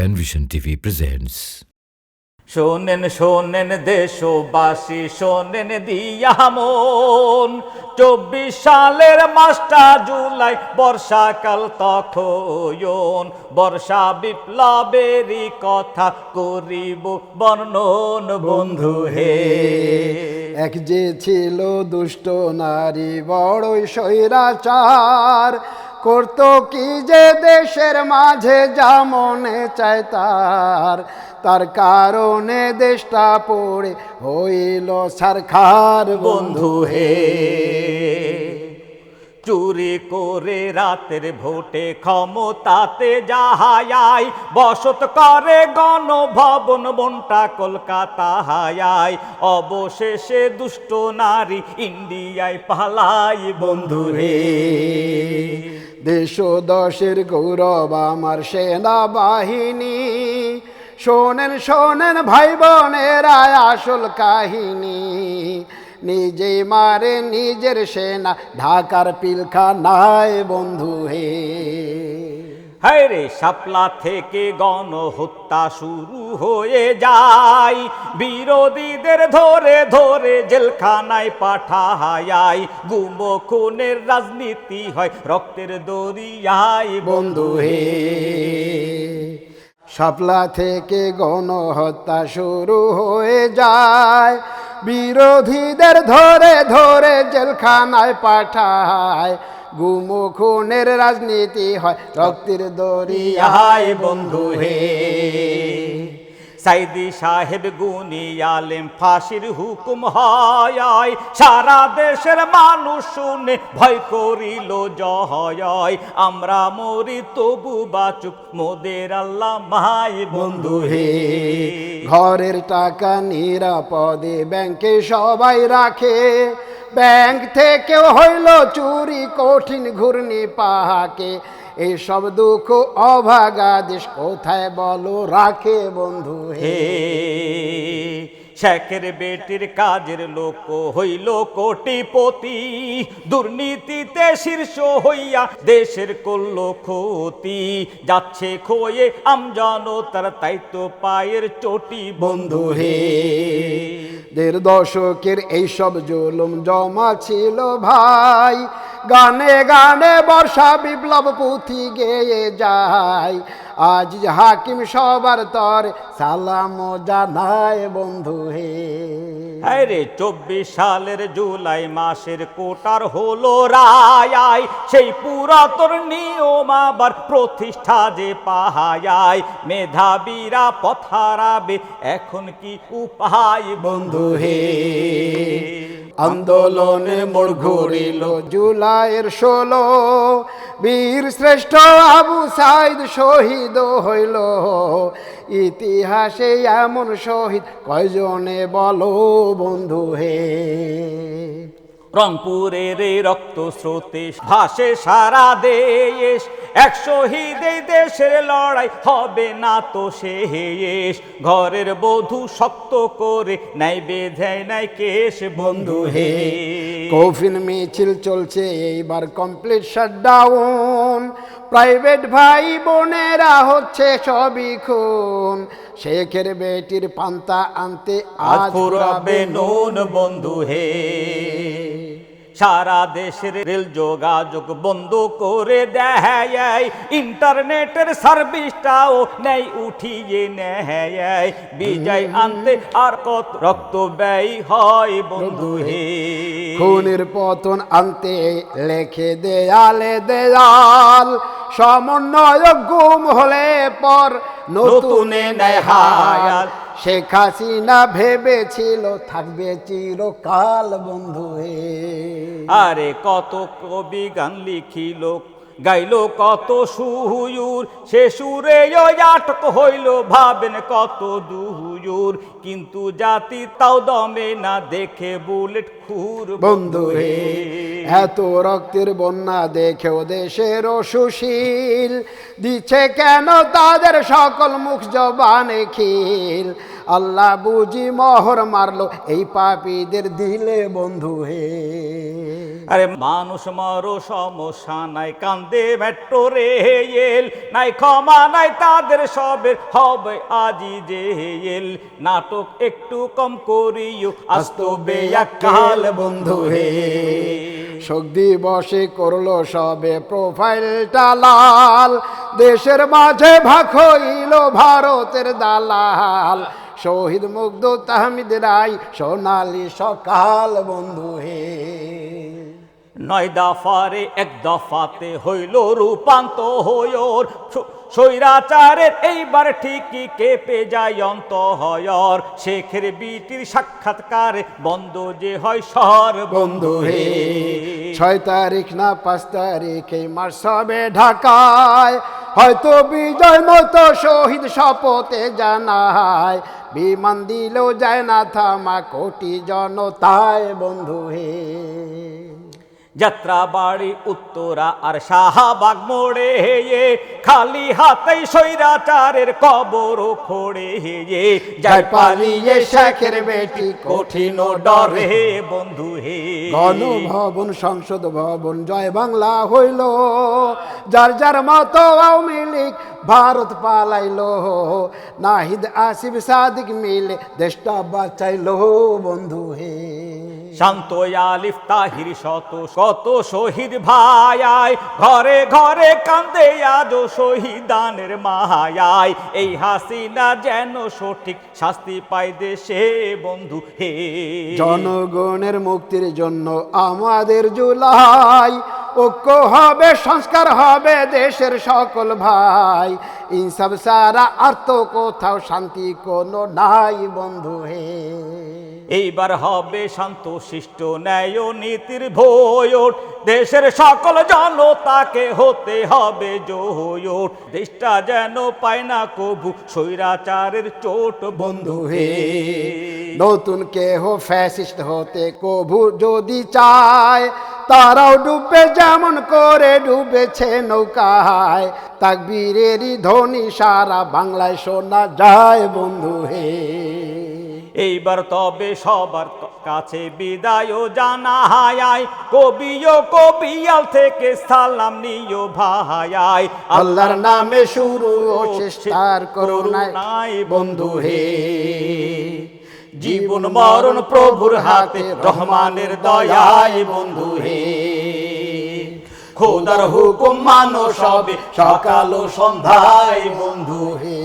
Penvision TV presents. শোনেন শোনেন দেশবাসী, শোনেন দিয়া মন, 24 সালের মাসটা জুলাই, বর্ষাকাল তখন, বর্ষা বিপ্লবেরই কথা করিব বর্ণন বন্ধু হে। এক যে ছিল দুষ্ট নারী বড়ই স্বৈরাচার, করতো কি যে দেশের মাঝে যা মনে চায় তার কারণে দেশটা পড়ে হইল ছারখার বন্ধু হে। চুরি করে রাতের ভোটে ক্ষমতাতে যাহাই, বসত করে গণভবন বনটা কলকাতায়, অবশেষে দুষ্ট নারী ইন্ডিয়ায় পালাই বন্ধু হে। দেশ দশের গৌরব আমার সেনাবাহিনী, শোনেন শোনেন ভাই বোনেরা আসল কাহিনী, নিজে মারে নিজের সেনা ঢাকার পিলখানায় বন্ধু হে। হায় রে, শাপলা থেকে গণহত্যা শুরু হয়ে যায়, বিরোধীদের ধরে ধরে জেলখানায় পাঠায়, গুম খুনের রাজনীতি হয় রক্তের দরিয়ায় বন্ধু হে। শাপলা থেকে গণহত্যা শুরু হয়ে যায়, বিরোধীদের ধরে ধরে জেলখানায় পাঠায়, গুম খুনের রাজনীতি হয় রক্তের দরিয়ায় বন্ধু হে। সাইদি সাহেব গুনি আলেম ফাঁসির হুকুম হয়, সারা দেশের মানুষ শুনে ভয় করিল জয়, আমরা মরি তবু বাচুক মোদের আল্লাহ মাই বন্ধু হে। ঘরের টাকা নিরাপদে ব্যাংকে সবাই রাখে, ব্যাংক থেকেও হইল চুরি কঠিন ঘূর্ণি পাহাকে, এইসব দুঃখ অভাগা দেশ কোথায় বলো রাখে বন্ধু হে। শেখের বেটির কাজের লোক হইল কোটিপতি, দুর্নীতিতে শীর্ষ হইয়া দেশের করল ক্ষতি, যাচ্ছে খোয়ে আমজনতার তাই তো পায়ের চটি বন্ধু হে। 1.5 দশকের এইসব জুলুম জমা ছিল ভাই, গানে গানে বর্ষা বিপ্লব পুঁথি গেয়ে যায়, আজ হাকিম সবার তরে সালাম জানায় বন্ধু হে। আরে 24 সালের জুলাই মাসের কোটার হলো রায়, সেই পুরাতন নিয়ম আবার প্রতিষ্ঠা যে পাহায়, মেধাবীরা পথ হারাবে এখন কি উপায় বন্ধু হে। আন্দোলনে মোড় ঘুরিল জুলাইয়ের 16, বীর শ্রেষ্ঠ আবু সাইদ শহীদ হইল, ইতিহাসে এমন শহীদ কয়জনে বলো বন্ধু হে। রংপুরের এই রক্ত স্রোতে ভাসে সারা দেশ, 1 শহীদ এই দেশের লড়াই হবে না তো শেষ, ঘরের বধূ শক্ত করে নাই বেঁধে নাই কেশ বন্ধু হে। কফিন মিছিল চলছে এইবার কমপ্লিট শাটডাউন, প্রাইভেট ভাই বোনেরা হচ্ছে সবই খুন, শেখের বেটির পান্তা আনতে আজ ফুরাবে নুন বন্ধু হে। সারা দেশের রেল যোগাযোগ বন্ধ করে দেয়, ইন্টারনেটের সার্ভিসটাও নেই উঠিয়ে নেয়, বিজয় আনতে আর কত রক্ত ব্যয় হয় বন্ধু হে। খুনের পতন আনতে লেখে দেয়ালে দেয়াল, সমন্বয় গুম হলে পর নতুনে নেয় হায়াল, শেখ হাসিনা ভেবেছিল থাকবে চিরকাল বন্ধু হে। আরে কত কবি গান লিখিল, গাইল কত সুহুর, সে সুরে আটক হইল ভাবেন কত দুহুর, কিন্তু জাতি তাও দমে না দেখে বুলেট খুর বন্ধু হে। এত রক্তের বন্যা দেখেও দেশের সুশীল, দিচ্ছে কেন তাদের সকল মুখ জবানে খিল, আল্লাহ বুঝি মোহর মারলো এই পাপীদের দিলে বন্ধু হে। আরে মানুষ মরো সমস্যা নাই, কান্দে মেট্রো রেল নাই, ক্ষমা নাই তাদের সবের হবে আজি জেল। নাটক একটু কম করিও আস্ত বেয়াক্কাল বন্ধু হে। শোক দিবসে করলো সবে প্রোফাইলটা লাল, দেশের মাঝে ভাগ হইল ভারতের দালাল। শহীদ মুগ্ধ তাহমিদ রায় সোনালী সকাল বন্ধু হে। 9 দফারে 1 দফাতে হইল রূপান্তর হয়র, স্বৈরাচারের এইবার ঠিকই কেঁপে যায় অন্তহয়র। শেখের বিটির সাক্ষাৎকারে বন্ধ যে হয় শহর বন্ধু হে। 6 তারিখ না 5 তারিখে মার্চ হবে ঢাকায়, হয়তো বিজয় মতো শহীদ শপথে জানায়। বিমান দিলেও যায় না থামা কোটি জনতায় বন্ধু হে। যাত্রা বাড়ি উত্তরা আর শাহবাগ মোড়ে খালি হাতেই স্বৈরাচারের কবর খোড়ে যায় পালিয়ে শেখের বেটি কঠিন ডরে বন্ধু হে। গণভবন সংসদ ভবন জয় বাংলা হইল, যার যার মতো আওয়ামী লীগ ভারত পালাইলো। নাহিদ আসিফ সাদিক মিলে দেশটা বাঁচাইলো বন্ধু হে। শান্ত আলিফ তাহির শত শত শহীদ ভাই, ঘরে ঘরে কান্দে আজ শহীদানের মাহায়। এই হাসিনা যেন সঠিক শাস্তি পায় দেশে বন্ধু হে। জনগণের মুক্তির জন্য আমাদের জুলাই, ঐক্য হবে সংস্কার হবে দেশের সকল ভাই। ইনসাফ সারা আর তো কোথাও শান্তি কোনো নাই বন্ধু হে। এইবার হবে শান্ত শিষ্ট ন্যায় নীতির ভোট, দেশের সকল জনতাকে হতে হবে জোট। দেশটা যেন পায় না কবু স্বৈরাচারের চোট বন্ধু হে। নতুন কেহ ফ্যাসিস্ট হতে কবু যদি চায়, তারাও ডুবে যেমন করে ডুবেছে নৌকায়। তাকবীরেরই ধ্বনি সারা বাংলায় শোনা যায় বন্ধু হে। এইবার তবে সবার কাছে বিদায় জানাই, কবি ও কবিয়াল থেকে সালাম নিও ভাই। আল্লাহর নামে শুরু ও শেষ তার করুণায় বন্ধু হে। জীবন মরণ প্রভুর হাতে রহমানের দয়ায় বন্ধু হে। খোদার হুকুম মানো সবে সকাল ও সন্ধ্যায় বন্ধু হে।